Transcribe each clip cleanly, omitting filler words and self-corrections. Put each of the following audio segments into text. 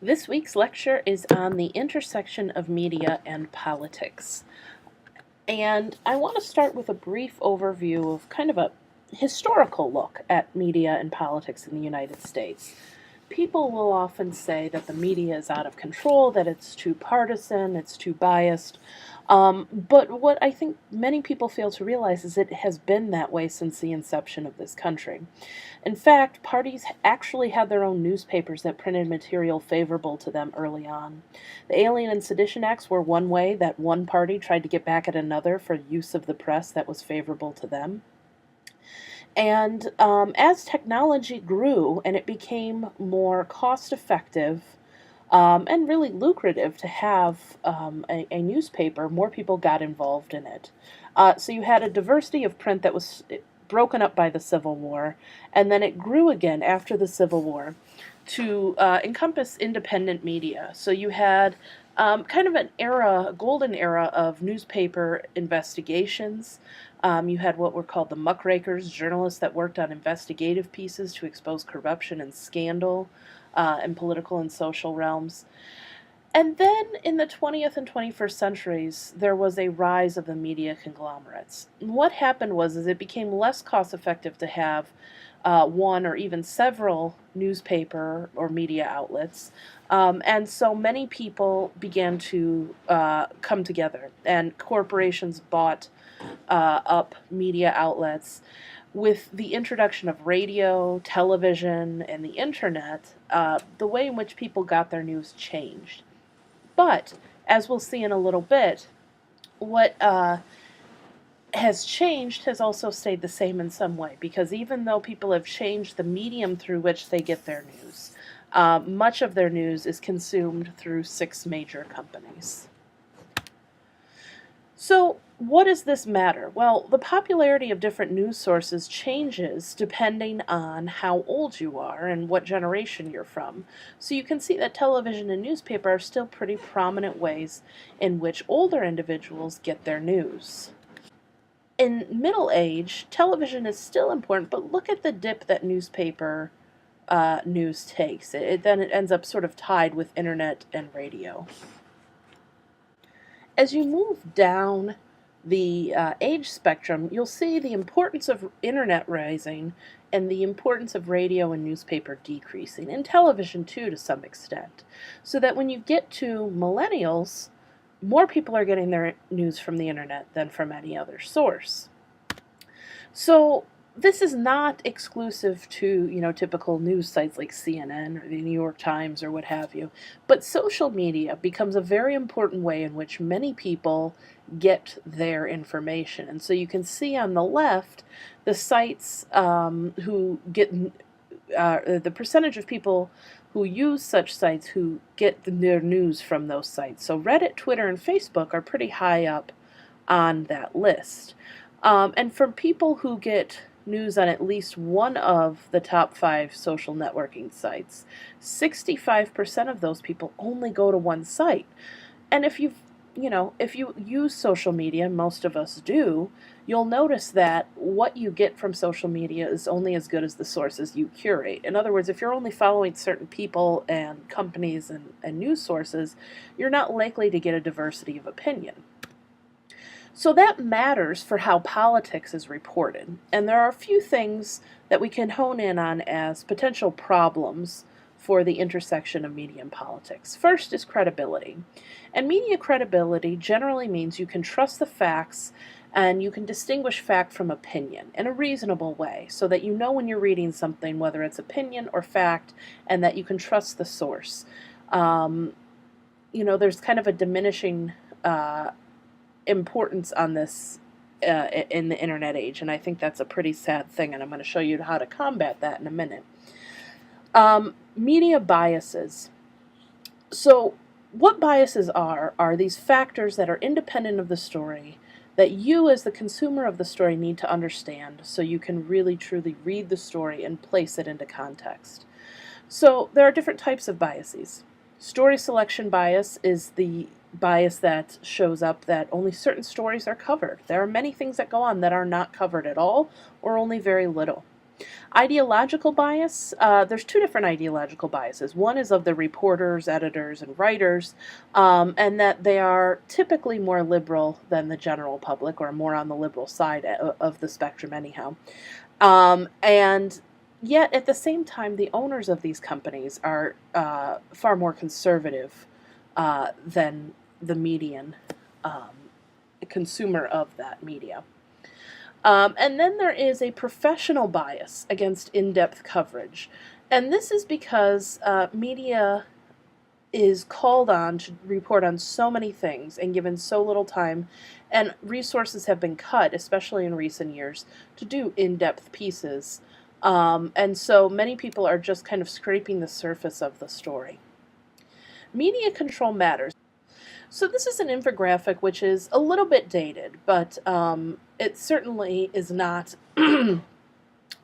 This week's lecture is on the intersection of media and politics. And I want to start with a brief overview of kind of a historical look at media and politics in the United States. People will often say that the media is out of control, that it's too partisan, it's too biased. But what I think many people fail to realize is it has been that way since the inception of this country. In fact, parties actually had their own newspapers that printed material favorable to them early on. The Alien and Sedition Acts were one way that one party tried to get back at another for use of the press that was favorable to them. And as technology grew and it became more cost effective and really lucrative to have a newspaper, more people got involved in it. So you had a diversity of print that was broken up by the Civil War, and then it grew again after the Civil War to encompass independent media. So you had kind of a golden era of newspaper investigations. You had what were called the muckrakers, journalists that worked on investigative pieces to expose corruption and scandal in political and social realms. And then in the 20th and 21st centuries, there was a rise of the media conglomerates. And what happened was is it became less cost effective to have one or even several newspaper or media outlets. And so many people began to come together, and corporations bought up media outlets. With the introduction of radio, television, and the internet, the way in which people got their news changed. But, as we'll see in a little bit, what has changed has also stayed the same in some way, because even though people have changed the medium through which they get their news, much of their news is consumed through 6 major companies. So, what does this matter? Well, the popularity of different news sources changes depending on how old you are and what generation you're from. So you can see that television and newspaper are still pretty prominent ways in which older individuals get their news. In middle age, television is still important, but look at the dip that newspaper news takes. Then it ends up sort of tied with internet and radio. As you move down the age spectrum, you'll see the importance of internet rising and the importance of radio and newspaper decreasing, and television too to some extent. So that when you get to millennials, more people are getting their news from the internet than from any other source. So this is not exclusive to, typical news sites like CNN or the New York Times or what have you, but social media becomes a very important way in which many people get their information. And so you can see on the left the sites who get the percentage of people who use such sites who get their news from those sites. So Reddit, Twitter, and Facebook are pretty high up on that list. And for people who get news on at least one of the top 5 social networking sites, 65% of those people only go to one site. And if you use social media, most of us do, you'll notice that what you get from social media is only as good as the sources you curate. In other words, if you're only following certain people and companies and news sources, you're not likely to get a diversity of opinion. So that matters for how politics is reported, and there are a few things that we can hone in on as potential problems for the intersection of media and politics. First is credibility. And media credibility generally means you can trust the facts and you can distinguish fact from opinion in a reasonable way so that you know when you're reading something whether it's opinion or fact and that you can trust the source. There's kind of a diminishing importance on this in the internet age, and I think that's a pretty sad thing, and I'm going to show you how to combat that in a minute. Media biases. So what biases are these factors that are independent of the story that you as the consumer of the story need to understand so you can really truly read the story and place it into context. So there are different types of biases. Story selection bias is the bias that shows up that only certain stories are covered. There are many things that go on that are not covered at all or only very little. Ideological bias, there's two different ideological biases. One is of the reporters, editors, and writers, and that they are typically more liberal than the general public, or more on the liberal side of the spectrum, anyhow. And yet, at the same time, the owners of these companies are far more conservative than the median consumer of that media. And then there is a professional bias against in-depth coverage. And this is because media is called on to report on so many things and given so little time, and resources have been cut, especially in recent years, to do in-depth pieces. And so many people are just kind of scraping the surface of the story. Media control matters. So this is an infographic which is a little bit dated, but it certainly is not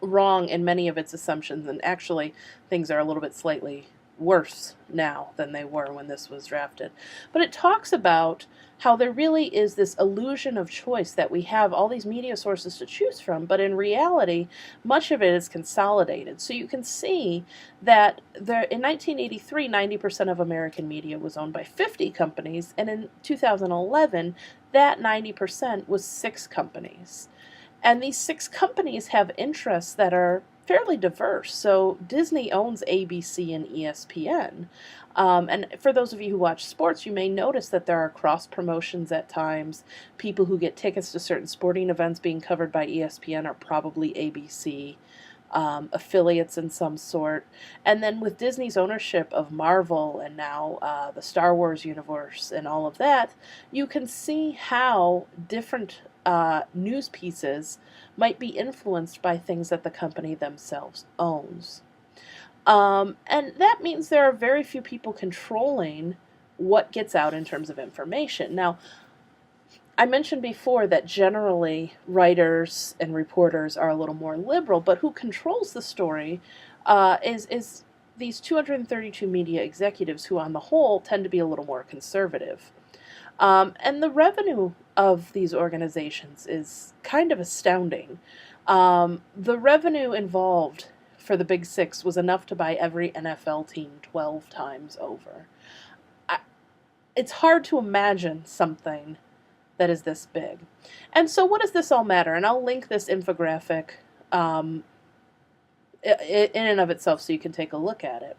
wrong in many of its assumptions, and actually things are a little bit slightly worse now than they were when this was drafted. But it talks about how there really is this illusion of choice, that we have all these media sources to choose from, but in reality, much of it is consolidated. So you can see that in 1983, 90% of American media was owned by 50 companies, and in 2011, that 90% was 6 companies. And these 6 companies have interests that are fairly diverse. So Disney owns ABC and ESPN. And for those of you who watch sports, you may notice that there are cross promotions at times. People who get tickets to certain sporting events being covered by ESPN are probably ABC affiliates in some sort. And then with Disney's ownership of Marvel and now the Star Wars universe and all of that, you can see how different news pieces might be influenced by things that the company themselves owns. And that means there are very few people controlling what gets out in terms of information. Now, I mentioned before that generally writers and reporters are a little more liberal, but who controls the story is these 232 media executives who, on the whole, tend to be a little more conservative. And the revenue of these organizations is kind of astounding. The revenue involved for the Big Six was enough to buy every NFL team 12 times over. It's hard to imagine something that is this big. And so what does this all matter? And I'll link this infographic in and of itself so you can take a look at it.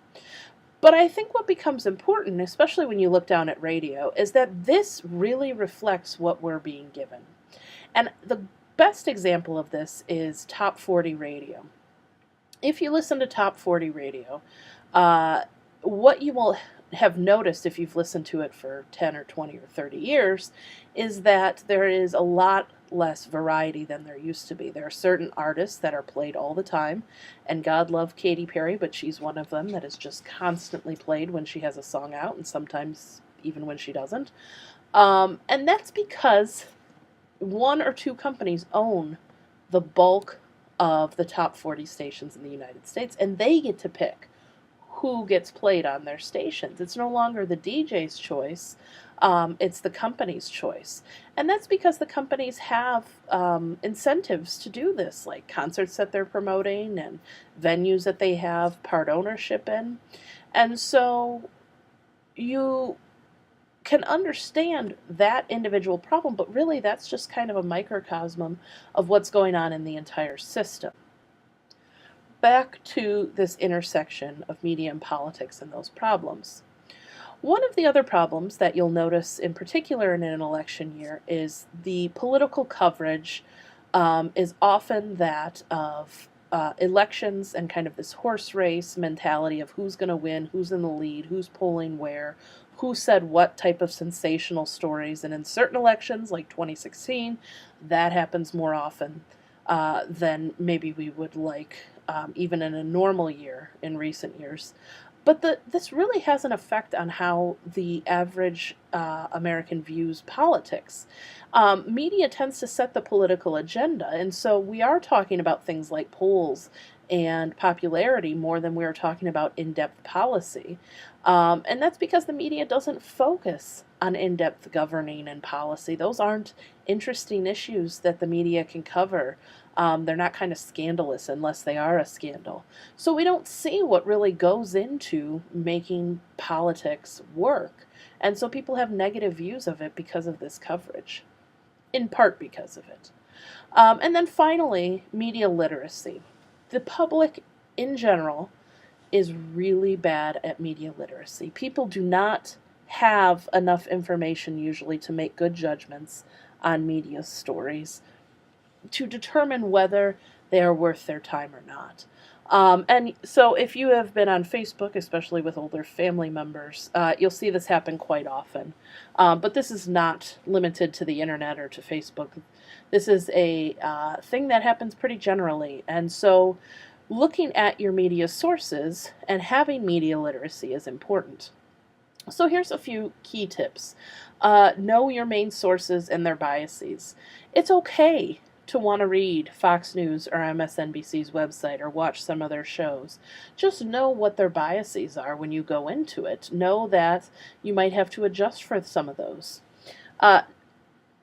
But I think what becomes important, especially when you look down at radio, is that this really reflects what we're being given. And the best example of this is Top 40 radio. If you listen to Top 40 radio, what you will have noticed if you've listened to it for 10 or 20 or 30 years is that there is a lot less variety than there used to be. There are certain artists that are played all the time, and God love Katy Perry, but she's one of them that is just constantly played when she has a song out, and sometimes even when she doesn't. And that's because 1 or 2 companies own the bulk of the top 40 stations in the United States, and they get to pick who gets played on their stations. It's no longer the DJ's choice, it's the company's choice. And that's because the companies have incentives to do this, like concerts that they're promoting and venues that they have part ownership in. And so you can understand that individual problem, but really that's just kind of a microcosm of what's going on in the entire system. Back to this intersection of media and politics and those problems. One of the other problems that you'll notice in particular in an election year is the political coverage is often that of elections and kind of this horse race mentality of who's going to win, who's in the lead, who's polling where, who said what type of sensational stories. And in certain elections, like 2016, that happens more often than maybe we would like, even in a normal year in recent years. But this really has an effect on how the average American views politics. Media tends to set the political agenda, and so we are talking about things like polls and popularity more than we're talking about in-depth policy. And that's because the media doesn't focus on in-depth governing and policy. Those aren't interesting issues that the media can cover. They're not kind of scandalous unless they are a scandal. So we don't see what really goes into making politics work. And so people have negative views of it because of this coverage, in part because of it. And then finally, media literacy. The public in general is really bad at media literacy. People do not have enough information usually to make good judgments on media stories to determine whether they are worth their time or not. And so, if you have been on Facebook, especially with older family members, you'll see this happen quite often. But this is not limited to the internet or to Facebook. This is a thing that happens pretty generally. And so, looking at your media sources and having media literacy is important. So here's a few key tips. Know your main sources and their biases. It's okay to want to read Fox News or MSNBC's website or watch some of their shows. Just know what their biases are when you go into it. Know that you might have to adjust for some of those.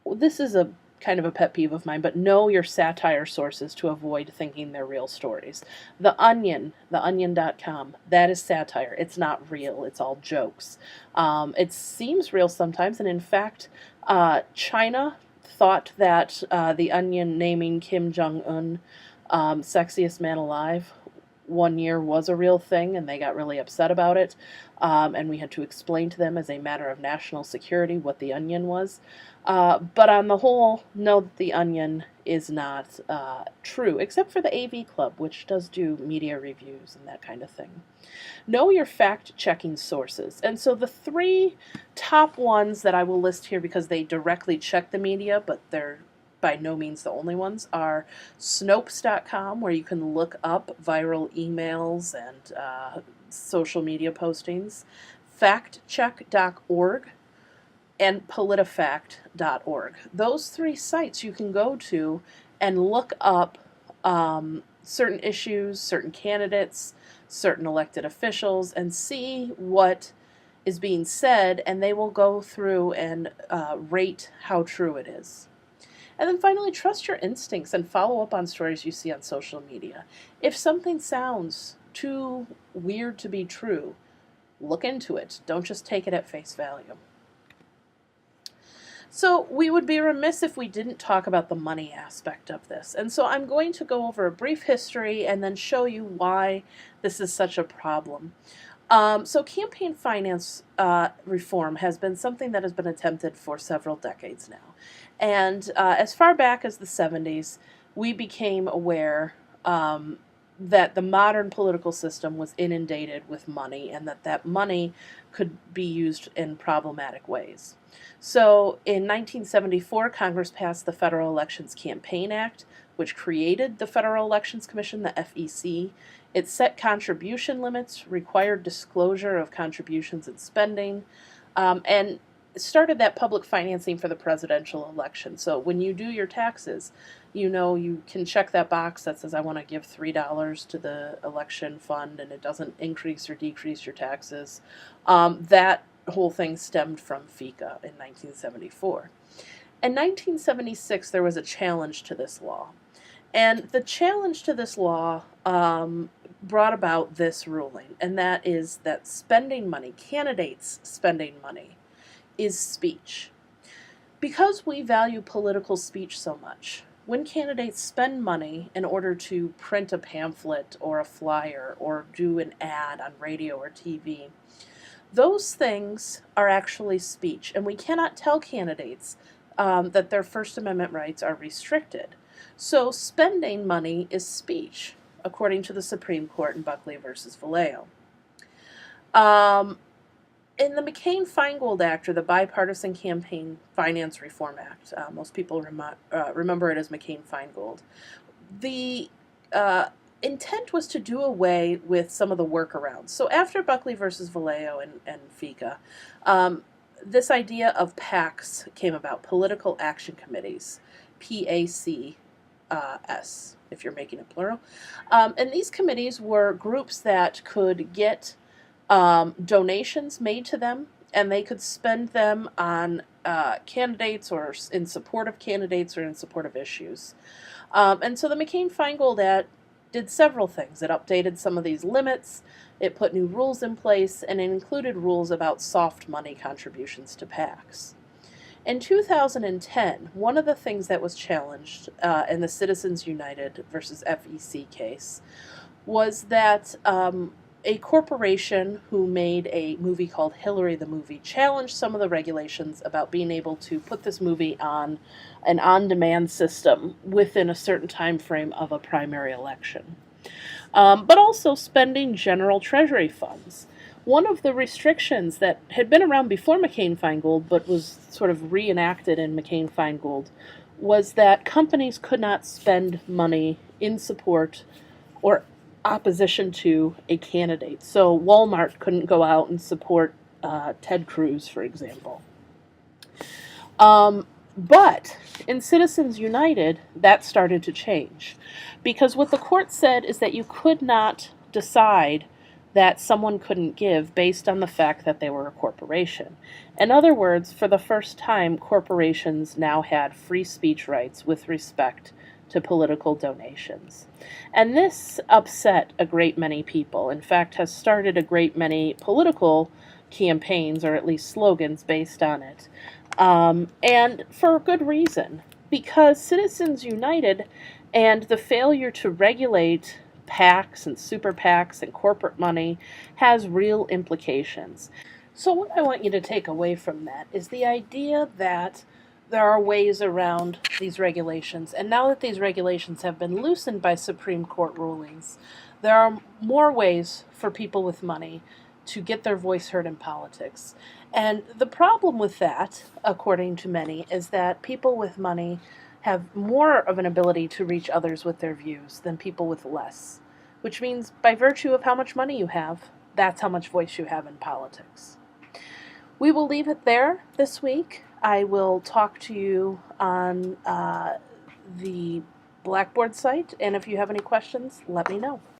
This is a kind of a pet peeve of mine, but know your satire sources to avoid thinking they're real stories. The Onion, theonion.com, that is satire. It's not real. It's all jokes. It seems real sometimes, and in fact, China thought that The Onion naming Kim Jong-un sexiest man alive one year was a real thing, and they got really upset about it. And we had to explain to them as a matter of national security what The Onion was. But on the whole, know that The Onion is not true, except for the AV Club, which does do media reviews and that kind of thing. Know your fact-checking sources. And so the three top ones that I will list here because they directly check the media, but they're by no means the only ones, are Snopes.com, where you can look up viral emails and social media postings, factcheck.org, and politifact.org. Those three sites you can go to and look up certain issues, certain candidates, certain elected officials, and see what is being said, and they will go through and rate how true it is. And then finally, trust your instincts and follow up on stories you see on social media. If something sounds too weird to be true, look into it. Don't just take it at face value. So we would be remiss if we didn't talk about the money aspect of this. And so I'm going to go over a brief history and then show you why this is such a problem. So campaign finance reform has been something that has been attempted for several decades now. And as far back as the 70s, we became aware that the modern political system was inundated with money and that money could be used in problematic ways. So in 1974, Congress passed the Federal Elections Campaign Act, which created the Federal Elections Commission, the FEC. It set contribution limits, required disclosure of contributions and spending, and started that public financing for the presidential election. So when you do your taxes, you know you can check that box that says I want to give $3 to the election fund, and it doesn't increase or decrease your taxes. That whole thing stemmed from FECA in 1974. In 1976, there was a challenge to this law. And the challenge to this law brought about this ruling, and that is that spending money, candidates spending money, is speech. Because we value political speech so much, when candidates spend money in order to print a pamphlet or a flyer or do an ad on radio or TV, those things are actually speech, and we cannot tell candidates that their First Amendment rights are restricted. So spending money is speech, according to the Supreme Court in Buckley versus Vallejo. In the McCain-Feingold Act, or the Bipartisan Campaign Finance Reform Act, most people remember it as McCain-Feingold, the intent was to do away with some of the workarounds. So after Buckley versus Vallejo and FECA, this idea of PACs came about, Political Action Committees, PAC S, if you're making it plural. And these committees were groups that could get donations made to them, and they could spend them on candidates or in support of candidates or in support of issues. And so the McCain-Feingold Act did several things. It updated some of these limits, it put new rules in place, and it included rules about soft money contributions to PACs. In 2010, one of the things that was challenged in the Citizens United versus FEC case was that a corporation who made a movie called Hillary the Movie challenged some of the regulations about being able to put this movie on an on-demand system within a certain time frame of a primary election, but also spending general treasury funds. One of the restrictions that had been around before McCain-Feingold but was sort of reenacted in McCain-Feingold was that companies could not spend money in support or opposition to a candidate. So Walmart couldn't go out and support Ted Cruz, for example. But in Citizens United, that started to change. Because what the court said is that you could not decide that someone couldn't give based on the fact that they were a corporation. In other words, for the first time, corporations now had free speech rights with respect to political donations. And this upset a great many people. In fact, has started a great many political campaigns, or at least slogans, based on it. And for good reason. Because Citizens United and the failure to regulate PACs and super PACs and corporate money has real implications. So what I want you to take away from that is the idea that there are ways around these regulations, and now that these regulations have been loosened by Supreme Court rulings, there are more ways for people with money to get their voice heard in politics. And the problem with that, according to many, is that people with money have more of an ability to reach others with their views than people with less, which means by virtue of how much money you have, that's how much voice you have in politics. We will leave it there this week. I will talk to you on the Blackboard site, and if you have any questions, let me know.